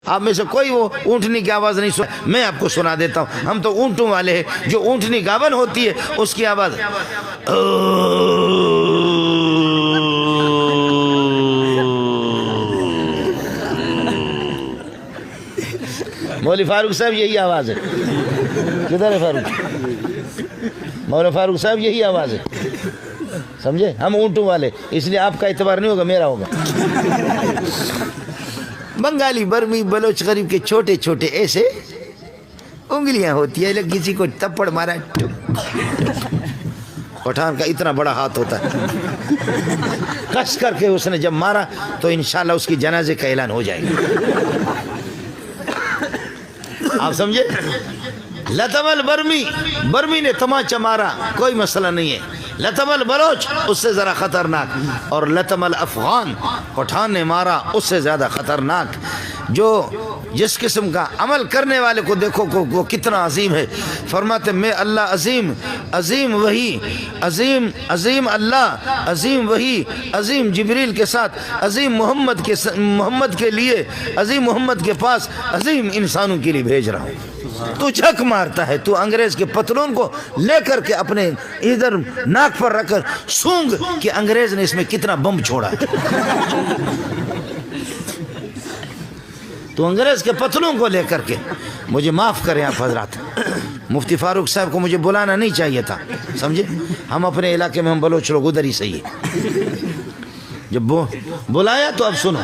آپ میں سے کوئی وہ اونٹنی کی آواز نہیں سن، میں آپ کو سنا دیتا ہوں۔ ہم تو اونٹوں والے ہیں، جو اونٹنی گاون ہوتی ہے اس کی آواز مولوی فاروق صاحب یہی آواز ہے۔ کدھر ہے فاروق؟ مولوی فاروق صاحب یہی آواز ہے، سمجھے؟ ہم اونٹوں والے، اس لیے آپ کا اعتبار نہیں ہوگا، میرا ہوگا۔ بنگالی، برمی، بلوچ، غریب کے چھوٹے چھوٹے ایسے انگلیاں ہوتی ہیں، کسی کو تپڑ مارا، پٹھان کا اتنا بڑا ہاتھ ہوتا ہے، کس کر کے اس نے جب مارا تو انشاءاللہ اس کی جنازے کا اعلان ہو جائے گا۔ آپ سمجھے؟ لطم البرمی، برمی نے تماچا مارا، کوئی مسئلہ نہیں ہے۔ لطم البلوچ، اس سے ذرا خطرناک، اور لطم الافغان، پٹھان نے مارا، اس سے زیادہ خطرناک۔ جو جس قسم کا عمل کرنے والے کو دیکھو وہ کتنا عظیم ہے۔ فرماتے میں اللہ عظیم، عظیم وہی، عظیم عظیم اللہ، عظیم وہی، عظیم جبریل کے ساتھ، عظیم محمد کے لیے، عظیم محمد کے پاس، عظیم انسانوں کے لیے بھیج رہا ہوں۔ تو جھک مارتا ہے، تو انگریز کے پتلون کو لے کر کے اپنے ادھر ناک پر رکھ کر سونگ کہ انگریز نے اس میں کتنا بم چھوڑا ہے۔ تو انگریز کے پتلون کو لے کر کے، مجھے معاف کریں آپ حضرات، مفتی فاروق صاحب کو مجھے بلانا نہیں چاہیے تھا، سمجھے؟ ہم اپنے علاقے میں ہم بلوچ لوگ ادھر ہی صحیح ہے۔ جب بلایا تو اب سنو،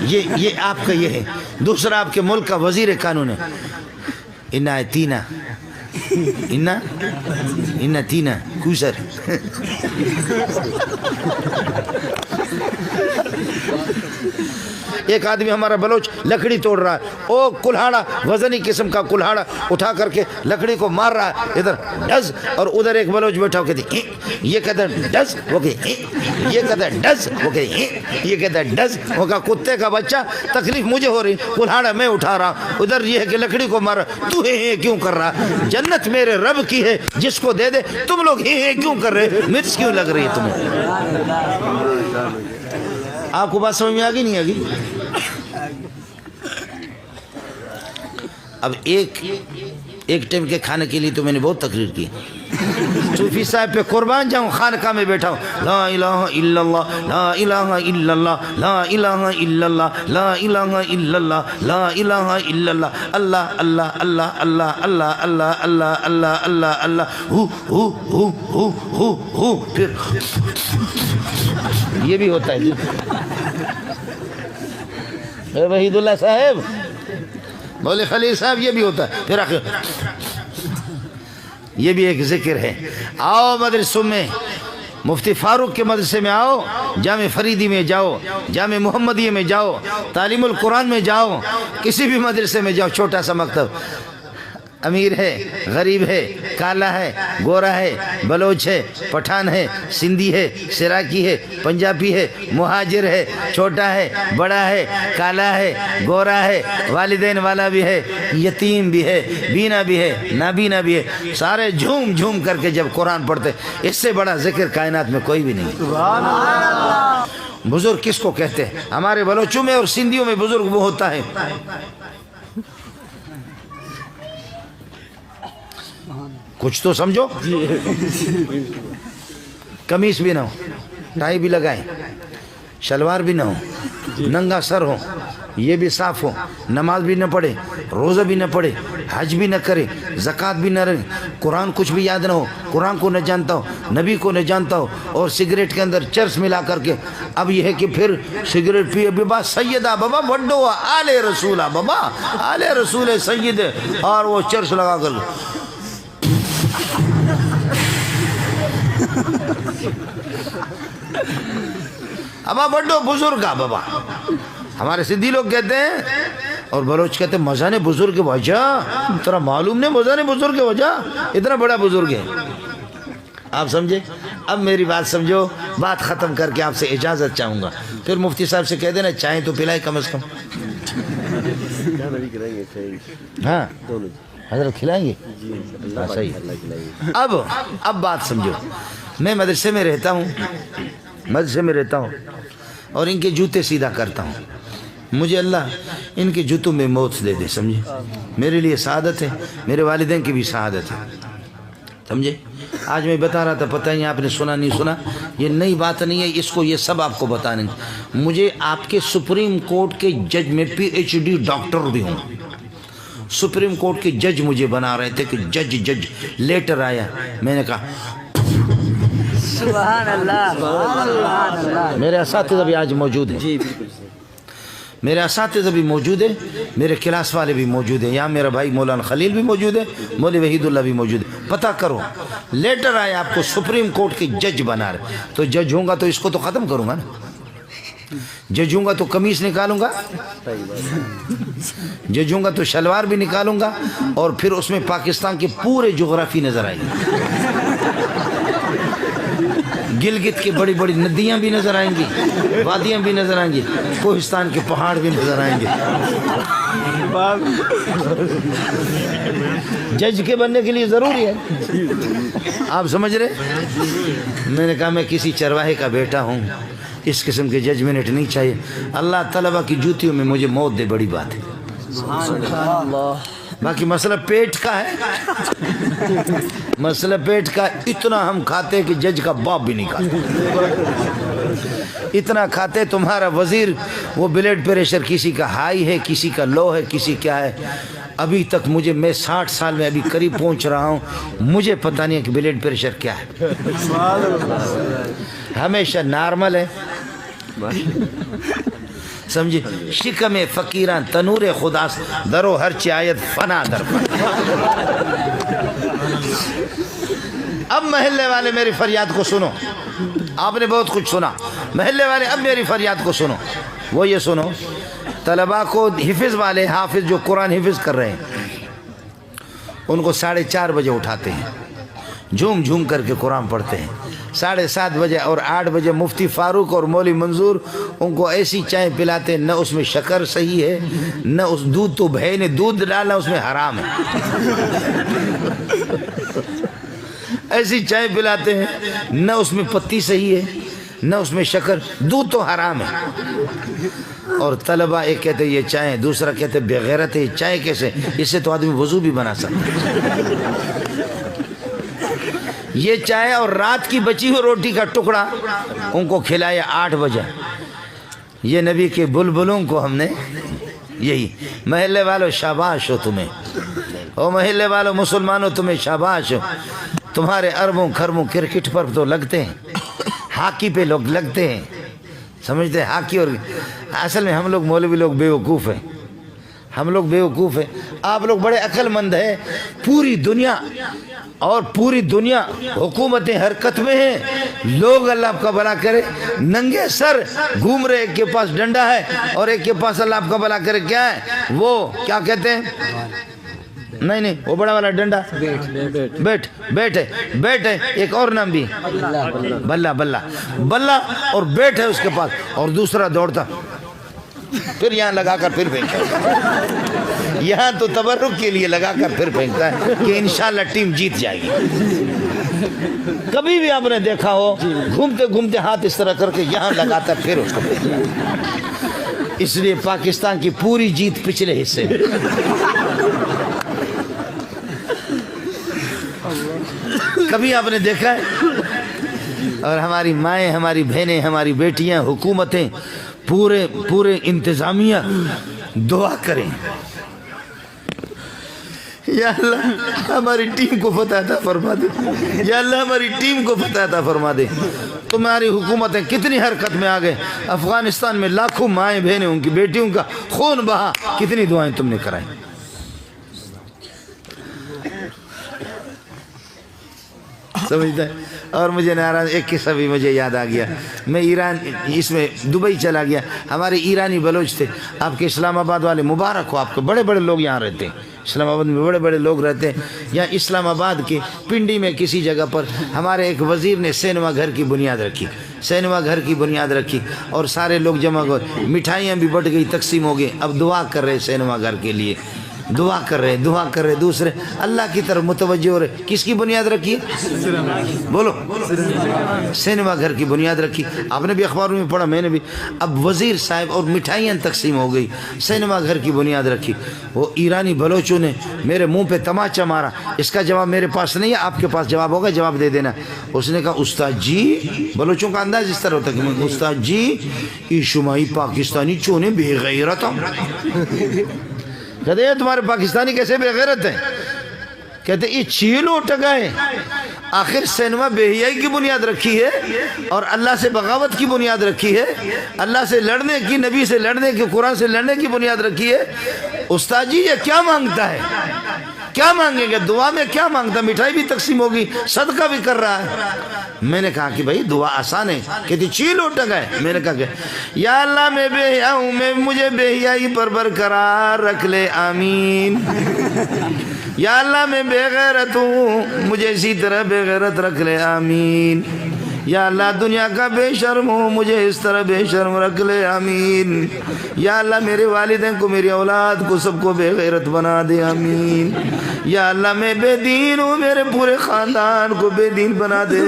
یہ آپ کا یہ ہے۔ دوسرا آپ کے ملک کا وزیر قانون ہے، انا تینا کوسر، ایک آدمی ہمارا بلوچ لکڑی توڑ رہا ہے، او کلہاڑا، وزنی قسم کا کلہاڑا اٹھا کر کے لکڑی کو مار رہا ہے، ادھر ڈز، اور ادھر ایک بلوچ بیٹھا ہو کہتے یہ کہتا ہے ڈز، وہ کہتے یہ کہتا ہے ڈز، وہ کہتے یہ کہتا ہے ڈز، وہ کہا کتے کا بچہ، تکلیف مجھے ہو رہی، کلہاڑا میں اٹھا رہا، ادھر یہ ہے کہ لکڑی کو مار رہا، تو ہے کیوں کر رہا؟ جنت میرے رب کی ہے، جس کو دے دے، تم لوگ ہے کیوں کر رہے؟ مرچ کیوں لگ رہی ہے تمہیں؟ آپ کو بات سمجھ میں آگئی نہیں آگئی؟ اب ایک ٹائم کے کھانے کے لیے تو میں نے بہت تقریر کی، صوفی صاحب پہ قربان جاؤں، خانقاہ میں بیٹھا ہوں، لا الہ الا اللہ، لا الہ الا اللہ، لا الہ الا اللہ، لا الہ الا اللہ، لا الہ الا اللہ، اللہ اللہ اللہ اللہ اللہ اللہ اللہ اللہ اللہ اللہ، ہو پھر یہ بھی ہوتا ہے جی۔ وحید اللہ صاحب، مولوی خلیل صاحب، یہ بھی ہوتا ہے، پھر آخر یہ بھی ایک ذکر ہے۔ آؤ مدرسوں میں، مفتی فاروق کے مدرسے میں آؤ، جامع فریدی میں جاؤ، جامع محمدیہ میں جاؤ، تعلیم القرآن میں جاؤ، کسی بھی مدرسے میں جاؤ، چھوٹا سا مکتب، امیر ہے، غریب ہے، کالا ہے، گورا ہے، بلوچ ہے، پٹھان ہے، سندھی ہے، سراکی ہے، پنجابی ہے، مہاجر ہے، چھوٹا ہے، بڑا ہے، کالا ہے، گورا ہے، والدین والا بھی ہے، یتیم بھی ہے، بینا بھی ہے، نابینا بھی ہے، سارے جھوم جھوم کر کے جب قرآن پڑھتے، اس سے بڑا ذکر کائنات میں کوئی بھی نہیں۔ بزرگ کس کو کہتے ہیں؟ ہمارے بلوچوں میں اور سندھیوں میں بزرگ وہ ہوتا ہے کچھ تو سمجھو، قمیص بھی نہ ہو، ٹائی بھی لگائیں، شلوار بھی نہ ہو، ننگا سر ہو، یہ بھی صاف ہو، نماز بھی نہ پڑھے، روزہ بھی نہ پڑھے، حج بھی نہ کرے، زکوٰۃ بھی نہ رہے، قرآن کچھ بھی یاد نہ ہو، قرآن کو نہ جانتا ہو، نبی کو نہ جانتا ہو، اور سگریٹ کے اندر چرس ملا کر کے، اب یہ ہے کہ پھر سگریٹ پیے بابا سیدہ بابا بڈو آل رسولہ بابا آل رسول سید، اور وہ چرس لگا کر ابا بڈو بزرگ بابا، ہمارے سندھی لوگ کہتے ہیں، اور بلوچ کہتے ہیں مزہ نے بزرگ وجہ، ترا معلوم نہیں مزہ نے بزرگ وجہ، اتنا بڑا بزرگ ہے۔ آپ سمجھے؟ اب میری بات سمجھو، بات ختم کر کے آپ سے اجازت چاہوں گا، پھر مفتی صاحب سے کہہ دینا چائے تو پلائے کم از کم۔ ہاں حضرت کھلائیں گے، صحیح۔ اب بات سمجھو، میں مدرسے میں رہتا ہوں اور ان کے جوتے سیدھا کرتا ہوں، مجھے اللہ ان کے جوتوں میں موت دے دے، سمجھے؟ میرے لیے سعادت ہے، میرے والدین کی بھی سعادت ہے، سمجھے؟ آج میں بتا رہا تھا، پتہ نہیں آپ نے سنا نہیں سنا، یہ نئی بات نہیں ہے، اس کو یہ سب آپ کو بتانے۔ مجھے آپ کے سپریم کورٹ کے جج میں PhD ڈاکٹر بھی ہوں، سپریم کورٹ کے جج مجھے بنا رہے تھے کہ جج لیٹر آیا، میں نے کہا سبحان اللہ سبحان اللہ۔ میرے اساتذہ بھی آج موجود ہیں، جی بالکل، میرے اساتذہ بھی موجود ہیں، میرے کلاس والے بھی موجود ہیں، یہاں میرا بھائی مولانا خلیل بھی موجود ہے، مولوی وحید اللہ بھی موجود ہے۔ پتہ کرو، لیٹر آیا آپ کو سپریم کورٹ کے جج بنا رہے، تو جج ہوں گا تو اس کو تو ختم کروں گا نا، جج ہوں گا تو قمیص نکالوں گا، جج ہوں گا تو شلوار بھی نکالوں گا، اور پھر اس میں پاکستان کے پورے جغرافی نظر آئیں گے، گلگت کی بڑی بڑی ندیاں بھی نظر آئیں گی، وادیاں بھی نظر آئیں گی، کوہستان کے پہاڑ بھی نظر آئیں گے۔ جج کے بننے کے لیے ضروری ہے، آپ سمجھ رہے؟ میں نے کہا میں کسی چرواہے کا بیٹا ہوں، اس قسم کے ججمنٹ نہیں چاہیے، اللہ طلبہ کی جوتیوں میں مجھے موت دے، بڑی بات ہے۔ باقی مسئلہ پیٹ کا ہے، مسئلہ پیٹ کا، اتنا ہم کھاتے کہ جج کا باپ بھی نہیں کھاتا، اتنا کھاتے تمہارا وزیر، وہ بلڈ پریشر کسی کا ہائی ہے، کسی کا لو ہے، کسی کیا ہے، ابھی تک مجھے، میں 60 سال میں ابھی قریب پہنچ رہا ہوں، مجھے پتہ نہیں ہے کہ بلڈ پریشر کیا ہے، ہمیشہ نارمل ہے، سمجھے؟ شکم فقیران تنور خدا درو ہر چایت فنا در فنا۔ اب محلے والے میری فریاد کو سنو، آپ نے بہت کچھ سنا، محلے والے اب میری فریاد کو سنو، وہ یہ سنو، طلباء کو حفظ والے، حافظ جو قرآن حفظ کر رہے ہیں، ان کو 4:30 بجے اٹھاتے ہیں، جھوم جھوم کر کے قرآن پڑھتے ہیں، 7:30 بجے اور 8 بجے مفتی فاروق اور مولوی منظور ان کو ایسی چائے پلاتے ہیں، نہ اس میں شکر صحیح ہے، نہ اس دودھ، تو بھائی نے دودھ ڈالا اس میں حرام ہے، ایسی چائے پلاتے ہیں، نہ اس میں پتی صحیح ہے، نہ اس میں شکر، دودھ تو حرام ہے، اور طلبہ ایک کہتے یہ چائے، دوسرا کہتے بغیرت ہے، چائے کیسے، اس سے تو آدمی وضو بھی بنا سکتا ہے، یہ چائے اور رات کی بچی ہوئی روٹی کا ٹکڑا ان کو کھلایا 8 بجے، یہ نبی کے بلبلوں کو ہم نے، یہی محلے والوں شاباش ہو تمہیں، او محلے والوں مسلمانوں تمہیں شاباش ہو، تمہارے اربوں خربوں کرکٹ پر تو لگتے ہیں، ہاکی پہ لوگ لگتے ہیں، سمجھتے ہیں ہاکی، اور اصل میں ہم لوگ مولوی لوگ بیوقوف ہیں، ہم لوگ بیوقوف ہیں، آپ لوگ بڑے عقل مند ہیں، پوری دنیا اور پوری دنیا حکومتیں حرکت میں ہیں، لوگ اللہ آپ کا بھلا کرے ننگے سر گھوم رہے، ایک کے پاس ڈنڈا ہے اور ایک کے پاس اللہ آپ کا بھلا کرے کیا ہے، وہ کیا کہتے ہیں، نہیں وہ بڑا والا ڈنڈا، بیٹ ہے، ایک اور نام بھی بلہ اور بیٹ ہے اس کے پاس، اور دوسرا دوڑتا پھر یہاں لگا کر پھر پھینکتا، یہاں تو تبرک کے لیے لگا کر پھر پھینکتا ہے کہ انشاءاللہ ٹیم جیت جائے گی۔ کبھی بھی آپ نے دیکھا ہو گھومتے گھومتے ہاتھ اس طرح کر کے یہاں لگاتا پھر اس کو پھینکتا، اس لیے پاکستان کی پوری جیت پچھلے حصے میں۔ کبھی آپ نے دیکھا ہے، اور ہماری مائیں، ہماری بہنیں، ہماری بیٹیاں، حکومتیں، پورے انتظامیہ دعا کریں، یا اللہ ہماری ٹیم کو فتح عطا فرما دے، یا اللہ ہماری ٹیم کو فتح عطا فرما دے۔ تمہاری حکومتیں کتنی حرکت میں آ گئے، افغانستان میں لاکھوں مائیں بہنیں، ان کی بیٹیوں کا خون بہا، کتنی دعائیں تم نے کرائیں۔ سمجھتا ہے؟ اور مجھے ناراض ایک قصہ بھی مجھے یاد آ گیا، میں ایران، اس میں دبئی چلا گیا، ہمارے ایرانی بلوچ تھے، آپ کے اسلام آباد والے مبارک ہو، آپ کے بڑے بڑے لوگ یہاں رہتے ہیں، اسلام آباد میں بڑے بڑے لوگ رہتے ہیں، یہاں اسلام آباد کے پنڈی میں کسی جگہ پر ہمارے ایک وزیر نے سینما گھر کی بنیاد رکھی، سینما گھر کی بنیاد رکھی، اور سارے لوگ جمع ہوئے، مٹھائیاں بھی بٹ گئی، تقسیم ہو گئی، اب دعا کر رہے سینما گھر کے لیے، دعا کر رہے دوسرے اللہ کی طرف متوجہ ہو رہے. کس کی بنیاد رکھی؟ بولو. سینما گھر کی بنیاد رکھی. آپ نے بھی اخباروں میں پڑھا, میں نے بھی. اب وزیر صاحب اور مٹھائیاں تقسیم ہو گئی, سینما گھر کی بنیاد رکھی. وہ ایرانی بلوچوں نے میرے منہ پہ تماچا مارا. اس کا جواب میرے پاس نہیں ہے, آپ کے پاس جواب ہوگا, جواب دے دینا. اس نے کہا استاد جی, بلوچوں کا انداز اس طرح ہوتا ہے کہ استاد جی یہ شمائی پاکستانی چونے بے غیرت ہوں. کہتے ہیں تمہارے پاکستانی کیسے بے غیرت ہیں؟ کہتے ہیں یہ چیلو ٹگائے. آخر سینما بے حیائی کی بنیاد رکھی ہے اور اللہ سے بغاوت کی بنیاد رکھی ہے, اللہ سے لڑنے کی, نبی سے لڑنے کی, قرآن سے لڑنے کی بنیاد رکھی ہے. استاد جی یہ کیا مانگتا ہے؟ کیا مانگیں گے؟ دعا میں کیا مانگتا؟ مٹھائی بھی تقسیم ہوگی, صدقہ بھی کر رہا ہے. میں نے کہا کہ بھائی دعا آسان ہے. کہتی چیل اٹھ گئے. میں نے کہا کہ یا اللہ میں بے حیا ہوں, میں مجھے بے حیائی پر برقرار رکھ لے, آمین. یا اللہ میں بے غیرت ہوں, مجھے اسی طرح بے غیرت رکھ لے, آمین. یا اللہ دنیا کا بے شرم ہوں, مجھے اس طرح بے شرم رکھ لے, آمین. یا اللہ میرے والدین کو, میری اولاد کو, سب کو بے غیرت بنا دے, آمین. یا اللہ میں بے دین ہوں, میرے پورے خاندان کو بے دین بنا دے.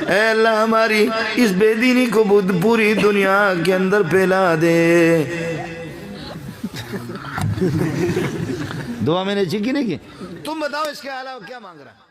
اے اللہ ہماری اس بے دینی کو پوری دنیا کے اندر پھیلا دے. دعا میں نے چکی نہیں کی. تم بتاؤ اس کے علاوہ کیا مانگ رہا ہے؟